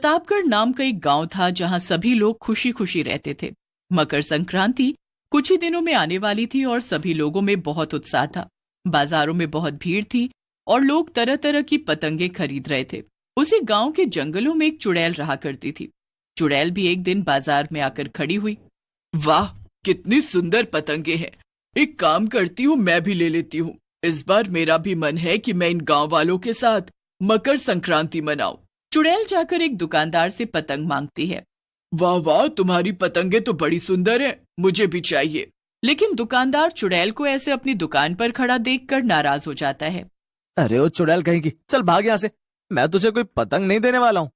प्रतापगढ़ नाम का एक गांव था जहां सभी लोग खुशी खुशी रहते थे। मकर संक्रांति कुछ ही दिनों में आने वाली थी और सभी लोगों में बहुत उत्साह था। बाजारों में बहुत भीड़ थी और लोग तरह तरह की पतंगे खरीद रहे थे। उसी गांव के जंगलों में एक चुड़ैल रहा करती थी। चुड़ैल भी एक दिन बाजार में आकर खड़ी हुई। वाह, कितनी सुंदर पतंगे हैं। एक काम करती हूँ, मैं भी ले लेती हूँ। इस बार मेरा भी मन है कि मैं इन गांव वालों के साथ मकर संक्रांति मनाऊं। चुड़ैल जाकर एक दुकानदार से पतंग मांगती है। वाह वाह, तुम्हारी पतंगे तो बड़ी सुंदर है, मुझे भी चाहिए। लेकिन दुकानदार चुड़ैल को ऐसे अपनी दुकान पर खड़ा देखकर नाराज हो जाता है। अरे ओ चुड़ैल कहीं की, चल भाग यहाँ से, मैं तुझे कोई पतंग नहीं देने वाला हूँ।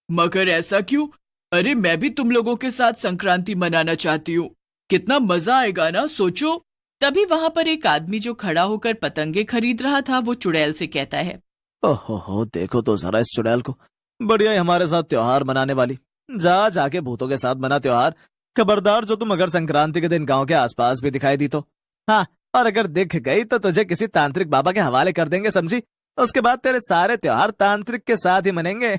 मगर ऐसा क्यों? अरे मैं भी तुम लोगों के साथ संक्रांति मनाना चाहती हूँ। कितना मजा आएगा ना, सोचो। तभी वहां पर एक आदमी जो खड़ा होकर पतंगे खरीद रहा था वो चुड़ैल से कहता है, ओहो, देखो तो जरा इस चुड़ैल को, बढ़िया हमारे साथ त्योहार मनाने वाली। जाके भूतों के साथ मना त्योहार। खबरदार जो तुम मकर संक्रांति के दिन गांव के आसपास भी दिखाई दी तो। हाँ, और अगर दिख गई तो तुझे किसी तांत्रिक बाबा के हवाले कर देंगे, समझी। उसके बाद तेरे सारे त्योहार तांत्रिक के साथ ही मनेंगे।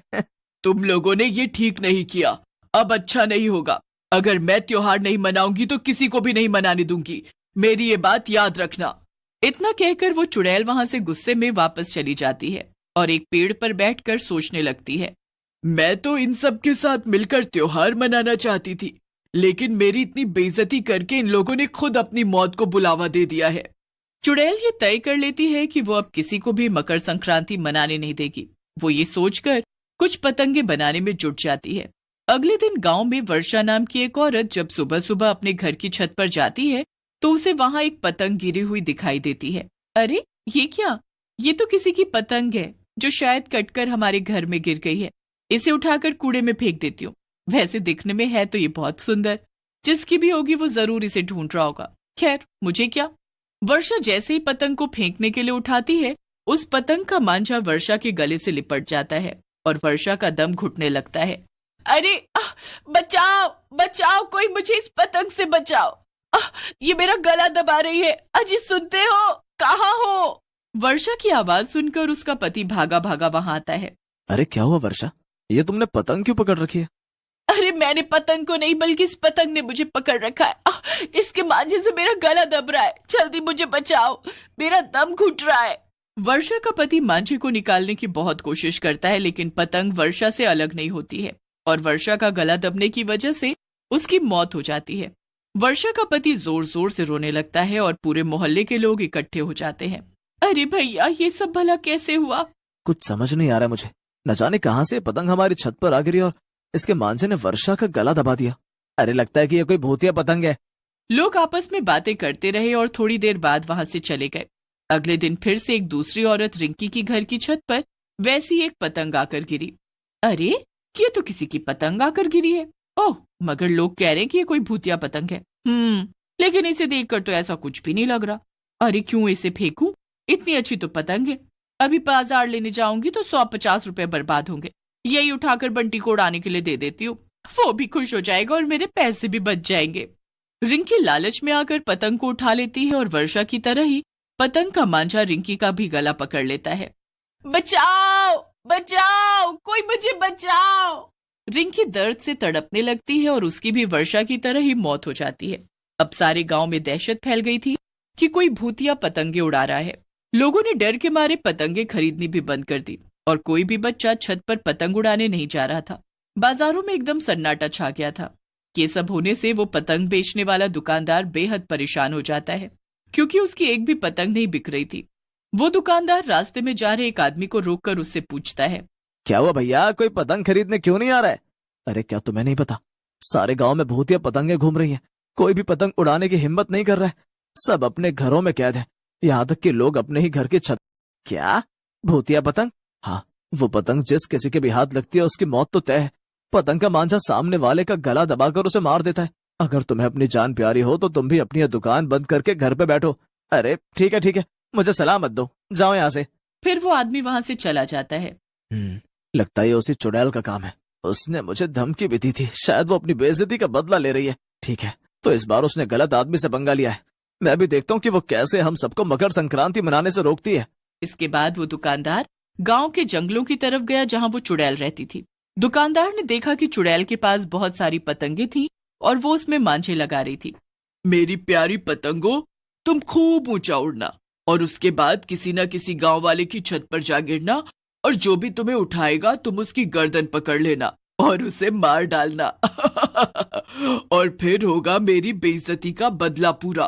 तुम लोगों ने ये ठीक नहीं किया, अब अच्छा नहीं होगा। अगर मैं त्योहार नहीं मनाऊंगी तो किसी को भी नहीं मनाने दूंगी, मेरी ये बात याद रखना। इतना कहकर वो चुड़ैल वहां से गुस्से में वापस चली जाती है और एक पेड़ पर बैठकर सोचने लगती है। मैं तो इन सब के साथ मिलकर त्योहार मनाना चाहती थी, लेकिन मेरी इतनी बेइज्जती करके इन लोगों ने खुद अपनी मौत को बुलावा दे दिया है। चुड़ैल ये तय कर लेती है कि वो अब किसी को भी मकर संक्रांति मनाने नहीं देगी। वो ये सोचकर कुछ पतंगे बनाने में जुट जाती है। अगले दिन गांव में वर्षा नाम की एक औरत जब सुबह सुबह अपने घर की छत पर जाती है तो उसे वहां एक पतंग गिरी हुई दिखाई देती है। अरे ये क्या, ये तो किसी की पतंग है जो शायद कटकर हमारे घर में गिर गई है। इसे उठाकर कूड़े में फेंक देती हूँ। वैसे दिखने में है तो ये बहुत सुंदर, जिसकी भी होगी वो जरूर इसे ढूंढ रहा होगा। खैर मुझे क्या। वर्षा जैसे ही पतंग को फेंकने के लिए उठाती है, उस पतंग का मांझा वर्षा के गले से लिपट जाता है और वर्षा का दम घुटने लगता है। अरे बचाओ बचाओ, कोई मुझे इस पतंग से बचाओ। ये मेरा गला दबा रही है। अजी सुनते हो, कहाँ हो? वर्षा की आवाज सुनकर उसका पति भागा भागा वहां आता है। अरे क्या हुआ वर्षा, ये तुमने पतंग क्यों पकड़ रखी है? अरे मैंने पतंग को नहीं, बल्कि इस पतंग ने मुझे पकड़ रखा है। इसके मांझे से मेरा गला दब रहा है, जल्दी मुझे बचाओ, मेरा दम घुट रहा है। वर्षा का पति मांझे को निकालने की बहुत कोशिश करता है, लेकिन पतंग वर्षा से अलग नहीं होती है और वर्षा का गला दबने की वजह से उसकी मौत हो जाती है। वर्षा का पति जोर जोर से रोने लगता है और पूरे मोहल्ले के लोग इकट्ठे हो जाते हैं। अरे भैया, ये सब भला कैसे हुआ? कुछ समझ नहीं आ रहा मुझे। न जाने कहां से पतंग हमारी छत पर आ गिरी और इसके मांझे ने वर्षा का गला दबा दिया। अरे लगता है कि ये कोई भूतिया पतंग है। लोग आपस में बातें करते रहे और थोड़ी देर बाद वहां से चले गए। अगले दिन फिर से एक दूसरी औरत रिंकी की घर की छत पर वैसी एक पतंग आकर गिरी। अरे ये तो किसी की पतंग आकर गिरी है। ओह, मगर लोग कह रहे हैं कि ये कोई भूतिया पतंग है। लेकिन इसे देखकर तो ऐसा कुछ भी नहीं लग रहा। अरे क्यों इसे फेंकूं, इतनी अच्छी तो पतंग है। अभी बाजार लेने जाऊंगी तो 150 रुपए बर्बाद होंगे। यही उठाकर बंटी को उड़ाने के लिए दे देती हूँ, वो भी खुश हो जाएगा और मेरे पैसे भी बच जाएंगे। रिंकी लालच में आकर पतंग को उठा लेती है और वर्षा की तरह ही पतंग का मांझा रिंकी का भी गला पकड़ लेता है। बचाओ बचाओ, कोई मुझे बचाओ। रिंकी दर्द से तड़पने लगती है और उसकी भी वर्षा की तरह ही मौत हो जाती है। अब सारे गांव में दहशत फैल गई थी कि कोई भूतिया पतंगे उड़ा रहा है। लोगों ने डर के मारे पतंगे खरीदनी भी बंद कर दी और कोई भी बच्चा छत पर पतंग उड़ाने नहीं जा रहा था। बाजारों में एकदम सन्नाटा छा गया था। ये सब होने से वो पतंग बेचने वाला दुकानदार बेहद परेशान हो जाता है, क्योंकि उसकी एक भी पतंग नहीं बिक रही थी। वो दुकानदार रास्ते में जा रहे एक आदमी को रोककर उससे पूछता है, क्या हुआ भैया, कोई पतंग खरीदने क्यों नहीं आ रहा है? अरे क्या तुम्हें नहीं पता, सारे गांव में भूतिया पतंगे घूम रही हैं। कोई भी पतंग उड़ाने की हिम्मत नहीं कर रहा है। सब अपने घरों में कैद है, यहाँ तक कि लोग अपने ही घर की छत। क्या भूतिया पतंग? हाँ, वो पतंग जिस किसी के भी हाथ लगती है उसकी मौत तो तय है। पतंग का मांझा सामने वाले का गला दबाकर उसे मार देता है। अगर तुम्हें अपनी जान प्यारी हो तो तुम भी अपनी दुकान बंद करके घर पे बैठो। अरे ठीक है, मुझे सलाह मत दो, जाओ यहाँ से। फिर वो आदमी वहां से चला जाता है। लगता है उसी चुड़ैल का काम है। उसने मुझे धमकी भी दी थी, शायद वो अपनी बेइज्जती का बदला ले रही है। ठीक है, तो इस बार उसने गलत आदमी से पंगा लिया है। मैं भी देखता हूँ कि वो कैसे हम सबको मकर संक्रांति मनाने से रोकती है। इसके बाद वो दुकानदार गांव के जंगलों की तरफ गया जहां वो चुड़ैल रहती थी। दुकानदार ने देखा कि चुड़ैल के पास बहुत सारी पतंगे थीं और वो उसमें मांझे लगा रही थी। मेरी प्यारी पतंगो, तुम खूब ऊंचा उड़ना और उसके बाद किसी न किसी गांव वाले की छत पर जा गिरना और जो भी तुम्हें उठाएगा तुम उसकी गर्दन पकड़ लेना और उसे मार डालना। और फिर होगा मेरी बेइज्जती का बदला पूरा।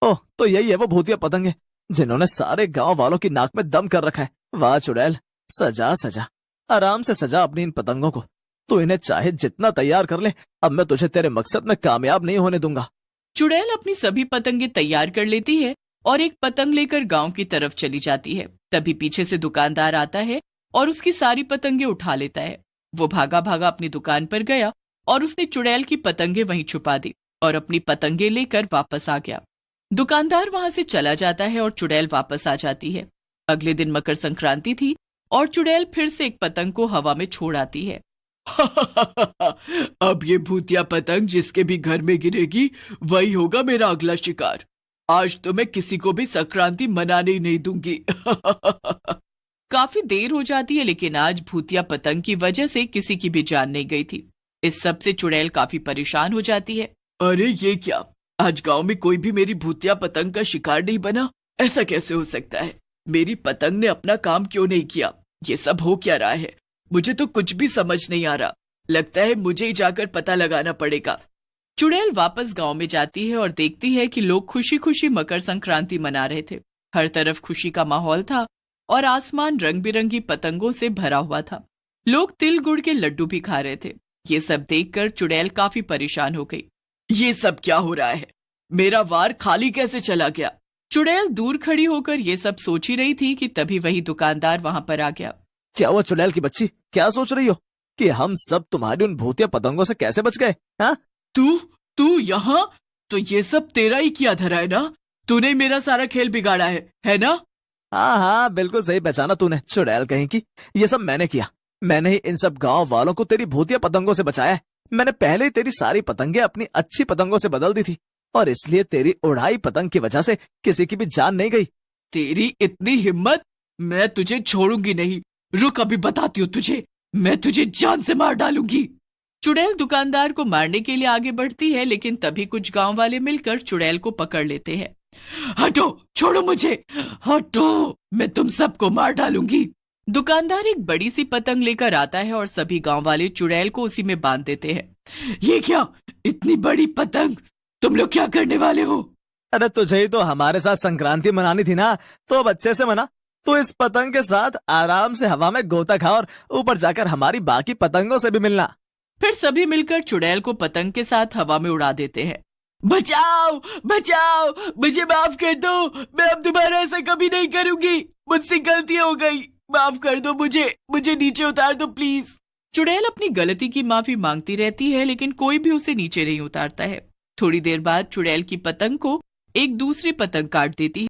ओह, तो यही है वो भूतिया पतंगे जिन्होंने सारे गांव वालों की नाक में दम कर रखा है। वाह चुड़ैल, सजा सजा, आराम से सजा अपनी इन पतंगों को। तू इन्हें चाहे जितना तैयार कर ले, अब मैं तुझे तेरे मकसद में कामयाब नहीं होने दूंगा। चुड़ैल अपनी सभी पतंगे तैयार कर लेती है और एक पतंग लेकर गांव की तरफ चली जाती है। तभी पीछे से दुकानदार आता है और उसकी सारी पतंगे उठा लेता है। वो भागा भागा अपनी दुकान पर गया और उसने चुड़ैल की पतंगे वहीं छुपा दी और अपनी पतंगे लेकर वापस आ गया। दुकानदार वहां से चला जाता है और चुड़ैल वापस आ जाती है। अगले दिन मकर संक्रांति थी और चुड़ैल फिर से एक पतंग को हवा में छोड़ आती है। अब ये भूतिया पतंग जिसके भी घर में गिरेगी वही होगा मेरा अगला शिकार। आज तो मैं किसी को भी संक्रांति मनाने ही नहीं दूंगी। काफी देर हो जाती है, लेकिन आज भूतिया पतंग की वजह से किसी की भी जान नहीं गई थी। इस सब से चुड़ैल काफी परेशान हो जाती है। अरे ये क्या, आज गांव में कोई भी मेरी भूतिया पतंग का शिकार नहीं बना? ऐसा कैसे हो सकता है? मेरी पतंग ने अपना काम क्यों नहीं किया? ये सब हो क्या रहा है? मुझे तो कुछ भी समझ नहीं आ रहा। लगता है मुझे ही जाकर पता लगाना पड़ेगा। चुड़ैल वापस गांव में जाती है और देखती है कि लोग खुशी खुशी मकर संक्रांति मना रहे थे। हर तरफ खुशी का माहौल था और आसमान रंग बिरंगी पतंगों से भरा हुआ था। लोग तिल गुड़ के लड्डू भी खा रहे थे। ये सब देखकर चुड़ैल काफी परेशान हो गई। ये सब क्या हो रहा है? मेरा वार खाली कैसे चला गया? चुड़ैल दूर खड़ी होकर ये सब सोच ही रही थी कि तभी वही दुकानदार वहां पर आ गया। क्या हुआ चुड़ैल की बच्ची, क्या सोच रही हो कि हम सब तुम्हारी उन भूतिया पतंगों से कैसे बच गए? हाँ, तू यहाँ? तो ये सब तेरा ही किया धरा है ना? तूने मेरा सारा खेल बिगाड़ा है ना? हाँ हाँ, बिल्कुल सही पहचाना तूने चुड़ैल कहीं की। ये सब मैंने किया। मैंने ही इन सब गांव वालों को तेरी भूतिया पतंगों से बचाया है। मैंने पहले ही तेरी सारी पतंगे अपनी अच्छी पतंगों से बदल दी थी और इसलिए तेरी उड़ाई पतंग की वजह से किसी की भी जान नहीं गई। तेरी इतनी हिम्मत? मैं तुझे छोड़ूंगी नहीं। रुक, अभी बताती हूँ तुझे। मैं तुझे जान से मार डालूंगी। चुड़ैल दुकानदार को मारने के लिए आगे बढ़ती है, लेकिन तभी कुछ गांव वाले मिलकर चुड़ैल को पकड़ लेते हैं। हटो, छोड़ो मुझे, हटो, मैं तुम सबको मार डालूंगी। दुकानदार एक बड़ी सी पतंग लेकर आता है और सभी गांव वाले चुड़ैल को उसी में बांध देते हैं। ये क्या, इतनी बड़ी पतंग? तुम लोग क्या करने वाले हो? अरे तुझे ही तो हमारे साथ संक्रांति मनानी थी ना, तो अब अच्छे से मना। तो इस पतंग के साथ आराम से हवा में गोता खा और ऊपर जाकर हमारी बाकी पतंगों से भी मिलना। फिर सभी मिलकर चुड़ैल को पतंग के साथ हवा में उड़ा देते हैं। बचाओ बचाओ, मुझे माफ कर दो। मैं अब दोबारा ऐसा कभी नहीं करूंगी। मुझसे गलती हो गई, माफ कर दो मुझे नीचे उतार दो प्लीज। चुड़ैल अपनी गलती की माफी मांगती रहती है, लेकिन कोई भी उसे नीचे नहीं उतारता है। थोड़ी देर बाद चुड़ैल की पतंग को एक दूसरी पतंग काट देती है।